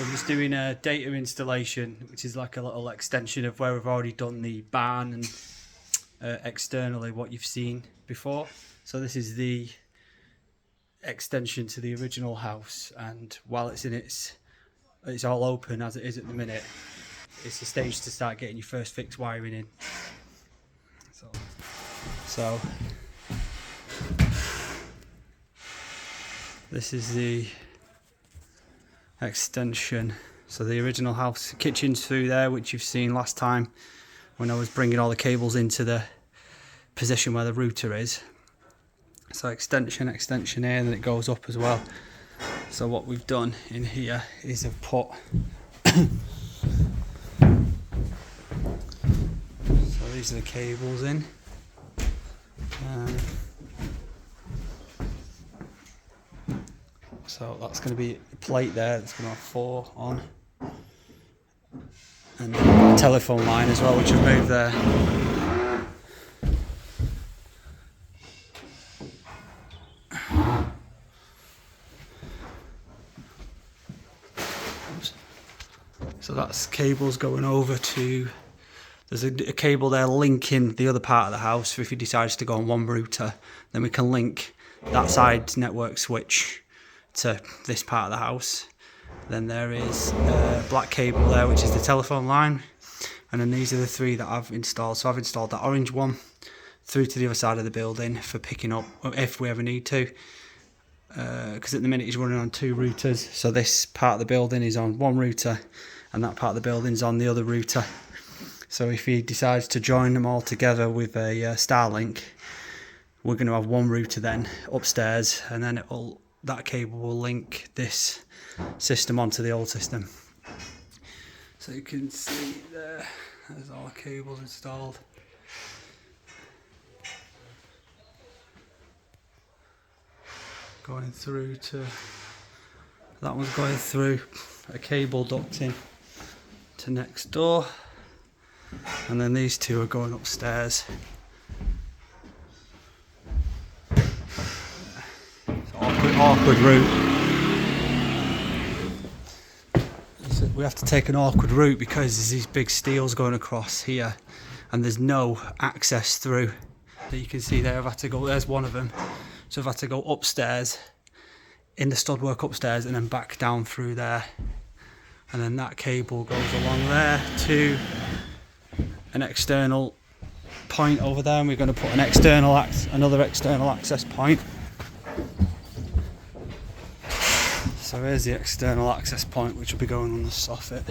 I'm just doing a data installation, which is like a little extension of where we've already done the barn and externally what you've seen before. So this is the extension to the original house, and while it's in it's all open as it is at the minute, it's the stage to start getting your first fixed wiring in. So this is the extension. So the original house, kitchen's through there, which you've seen last time when I was bringing all the cables into the position where the router is. So extension here, and then it goes up as well. So what we've done in here is I've put so these are the cables in. So that's going to be a plate there that's going to have 4 on, and then a telephone line as well, which I've moved there. So that's cables going over to, there's a cable there linking the other part of the house. So if he decides to go on one router, then we can link that side network switch to this part of the house. Then there is a black cable there, which is the telephone line. And then these are the 3 that I've installed. So I've installed that orange one through to the other side of the building for picking up if we ever need to. Because at the minute he's running on 2 routers. So this part of the building is on one router, and that part of the building's on the other router. So if he decides to join them all together with a Starlink, we're going to have one router then upstairs, and then that cable will link this system onto the old system. So you can see there's all the cables installed. Going through to, that one's going through a cable duct in to next door, and then these 2 are going upstairs. It's awkward route. So we have to take an awkward route because there's these big steels going across here, and there's no access through. So you can see there I've had to go, there's one of them. So I've had to go upstairs, in the stud-work upstairs, and then back down through there. And then that cable goes along there to an external point over there, and we're going to put another external access point. So here's the external access point, which will be going on the soffit.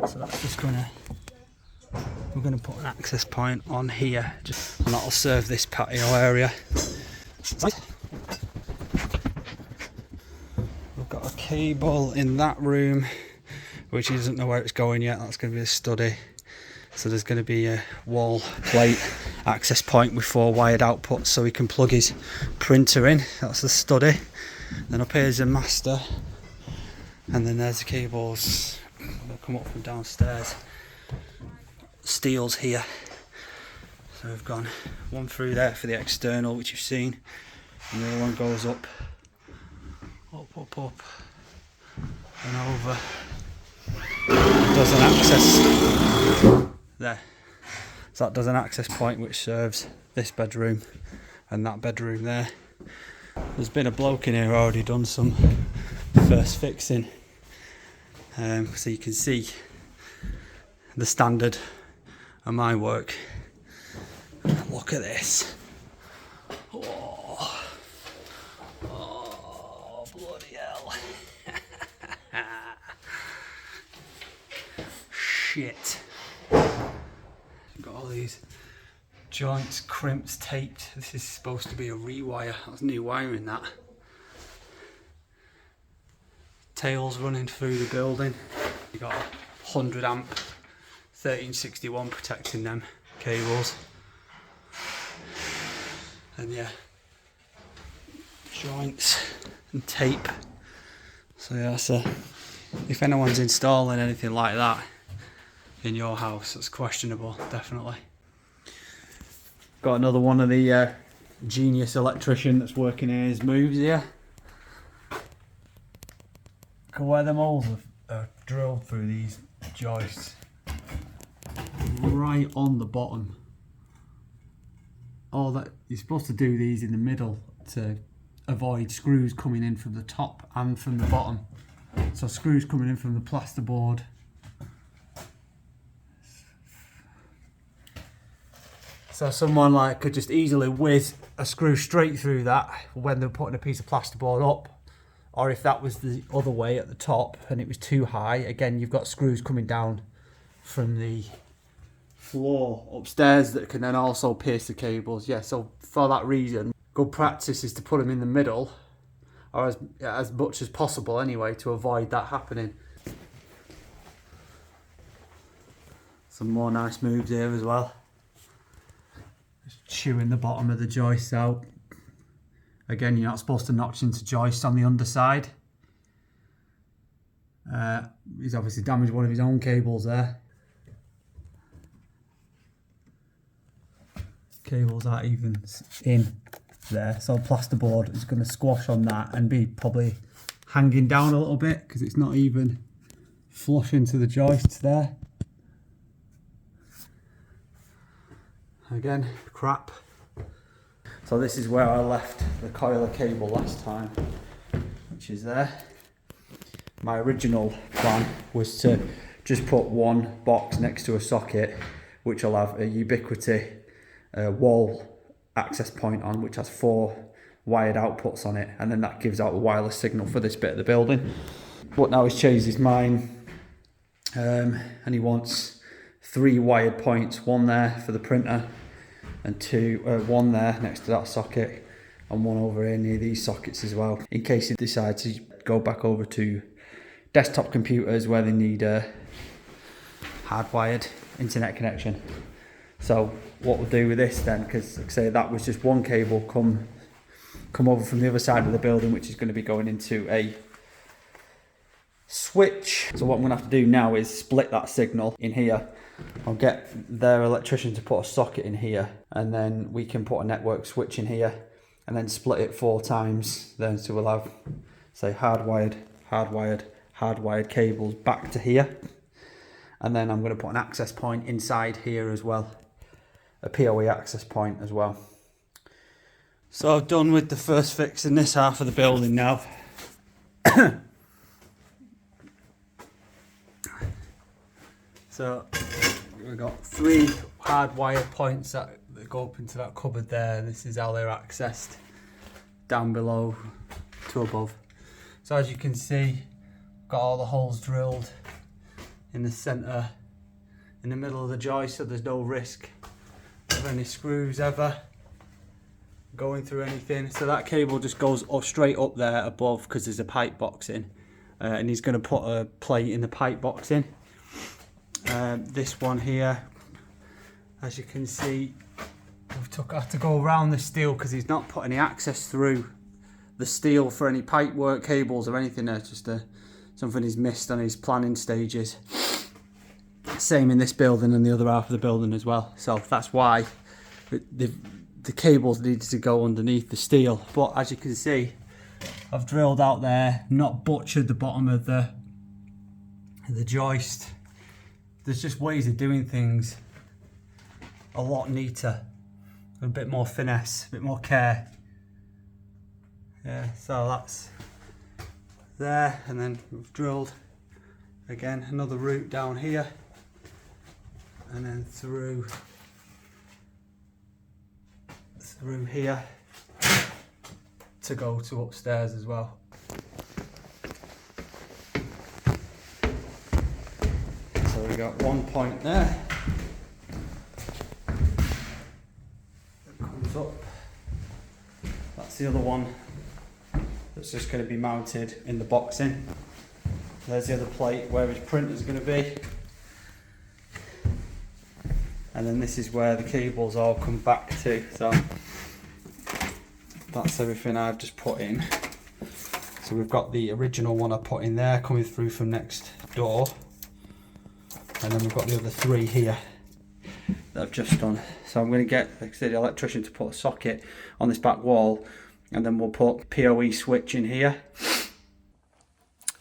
So that's just we're gonna put an access point on here, and that'll serve this patio area. We've got a cable in that room, which he doesn't know where it's going yet. That's going to be a study. So there's going to be a wall plate access point with 4 wired outputs, so he can plug his printer in. That's the study. Then up here is a master, and then there's the cables. They'll come up from downstairs. Steels here. So we've gone one through there for the external, which you've seen, and the other one goes up, and over. Does an access there. So that does an access point which serves this bedroom and that bedroom there. There's been a bloke in here already done some first fixing. So you can see the standard of my work. Look at this. Oh, bloody hell. Shit. Got all these joints, crimps, taped. This is supposed to be a rewire. That's new wiring, that. Tails running through the building. You got a 100 amp 1361 protecting them cables. And yeah, joints and tape. So yeah, that's if anyone's installing anything like that in your house, it's questionable, definitely. Got another one of the genius electrician that's working in his moves here. Look at where them holes are drilled through these joists. Right on the bottom. Oh, that you're supposed to do these in the middle to avoid screws coming in from the top and from the bottom. So screws coming in from the plasterboard. So someone like could just easily whiz a screw straight through that when they're putting a piece of plasterboard up. Or if that was the other way at the top and it was too high, again you've got screws coming down from the floor upstairs that can then also pierce the cables. Yeah, so for that reason, good practice is to put them in the middle, or as much as possible anyway, to avoid that happening. Some more nice moves here as well. Just chewing the bottom of the joists out. Again, you're not supposed to notch into joists on the underside. He's obviously damaged one of his own cables there. Cables aren't even in there, so plasterboard is going to squash on that and be probably hanging down a little bit because it's not even flush into the joists there. Again, crap. So this is where I left the coiler cable last time, which is there. My original plan was to just put one box next to a socket which will have a Ubiquiti wall access point on, which has 4 wired outputs on it, and then that gives out a wireless signal for this bit of the building. But now he's changed his mind, and he wants 3 wired points, one there for the printer and one there next to that socket and one over here near these sockets as well, in case he decides to go back over to desktop computers where they need a hardwired internet connection. So what we'll do with this then, because like I say, that was just one cable come over from the other side of the building, which is going to be going into a switch. So what I'm going to have to do now is split that signal in here. I'll get their electrician to put a socket in here, and then we can put a network switch in here and then split it 4 times. Then so we'll have, say, hardwired cables back to here. And then I'm going to put an access point inside here as well. A PoE access point as well. So I've done with the first fix in this half of the building now. So we've got 3 hardwired points that go up into that cupboard there. This is how they're accessed down below to above. So as you can see, got all the holes drilled in the centre, in the middle of the joist, so there's no risk of any screws ever going through anything. So that cable just goes straight up there above because there's a pipe box in, and he's going to put a plate in the pipe box in. This one here, as you can see, we've had to go around the steel because he's not put any access through the steel for any pipe work, cables or anything. There's just something he's missed on his planning stages. Same in this building and the other half of the building as well. So that's why the cables needed to go underneath the steel. But as you can see, I've drilled out there, not butchered the bottom of the joist. There's just ways of doing things a lot neater, a bit more finesse, a bit more care. Yeah, so that's there, and then we've drilled again another route down here, and then through here to go to upstairs as well. So we got one point there that comes up. That's the other one that's just going to be mounted in the boxing. There's the other plate where his printer's going to be. And then this is where the cables all come back to. So that's everything I've just put in. So So we've got the original one I put in there coming through from next door. And then we've got the other 3 here that I've just done. So I'm going to get, like I said, the electrician to put a socket on this back wall, and then we'll put PoE switch in here. So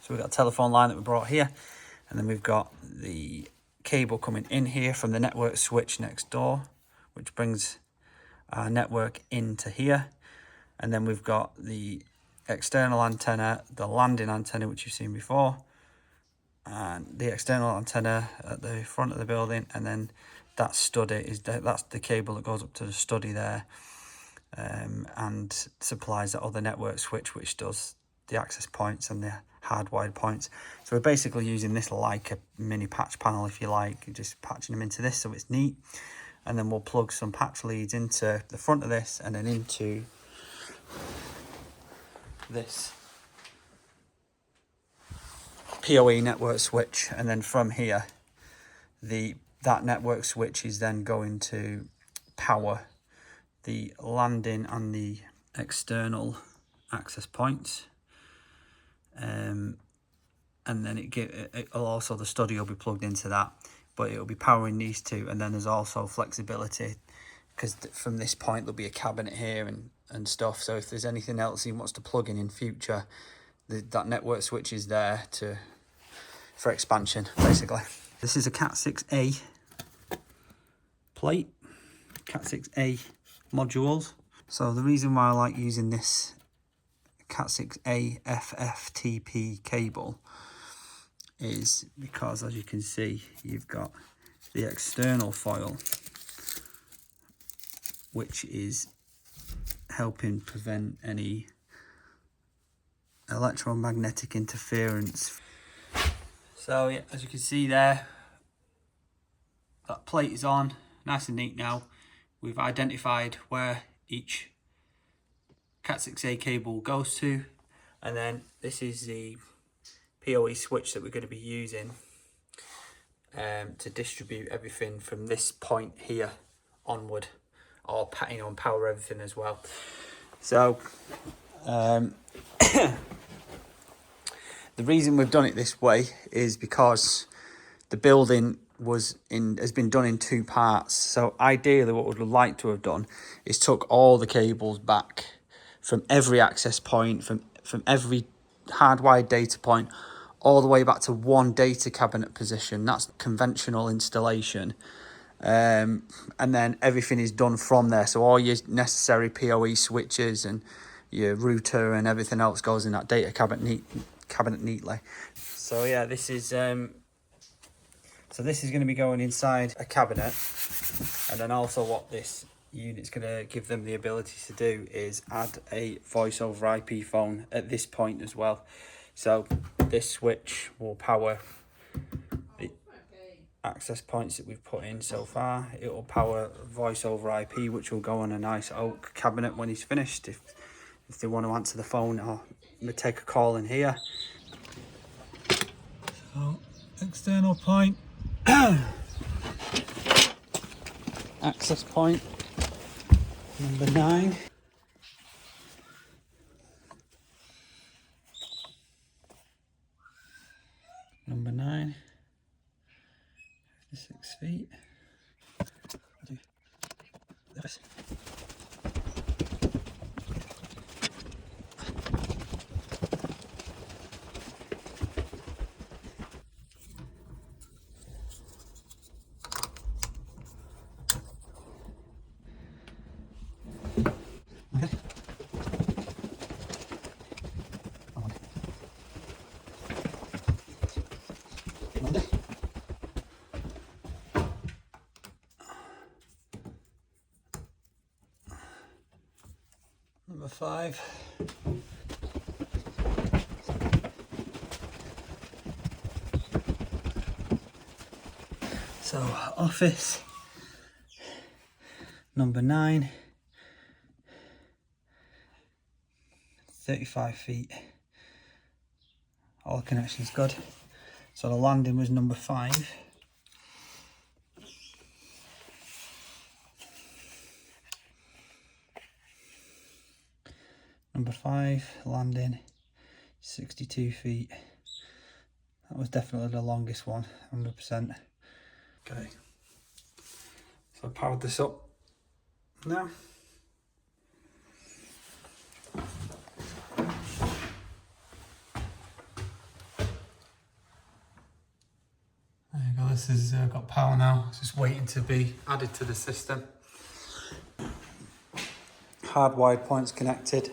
we've got a telephone line that we brought here, and then we've got the cable coming in here from the network switch next door, which brings our network into here. And then we've got the external antenna, the landing antenna, which you've seen before, and the external antenna at the front of the building, and then that study that's the cable that goes up to the study there, and supplies that other network switch, which does the access points and the hardwired points. So we're basically using this like a mini patch panel, if you like. You're just patching them into this so it's neat, and then we'll plug some patch leads into the front of this and then into this PoE network switch, and then from here that network switch is then going to power the landing and the external access points, and then it'll also, the study will be plugged into that, but it'll be powering these 2. And then there's also flexibility, because from this point there'll be a cabinet here and stuff, so if there's anything else he wants to plug in future, that network switch is there for expansion, basically. This is a Cat 6A plate, Cat 6A modules. So the reason why I like using this Cat 6A FFTP cable is because, as you can see, you've got the external foil, which is helping prevent any electromagnetic interference. So yeah, as you can see there, that plate is on, nice and neat now. We've identified where each Cat 6A cable goes to, and then this is the PoE switch that we're going to be using to distribute everything from this point here onward, or power everything as well. So the reason we've done it this way is because the building has been done in 2 parts. So ideally what we'd like to have done is took all the cables back from every access point, from every hardwired data point, all the way back to one data cabinet position. That's conventional installation. And then everything is done from there. So all your necessary PoE switches and your router and everything else goes in that data cabinet neatly. So yeah, this is going to be going inside a cabinet, and then also what this unit's going to give them the ability to do is add a voice over IP phone at this point as well. So this switch will power the access points that we've put in so far. It will power voice over IP, which will go on a nice oak cabinet when he's finished, if they want to answer the phone or take a call in here. So external point, access point number 9. Number 9, 56 feet. This. Number 5. So office number 9, 35 feet. All connections good. So the landing was number 5. Number 5 landing 62 feet. That was definitely the longest one, 100%. Okay, so I powered this up now. There you go, this has got power now. It's just waiting to be added to the system. Hardwired points connected.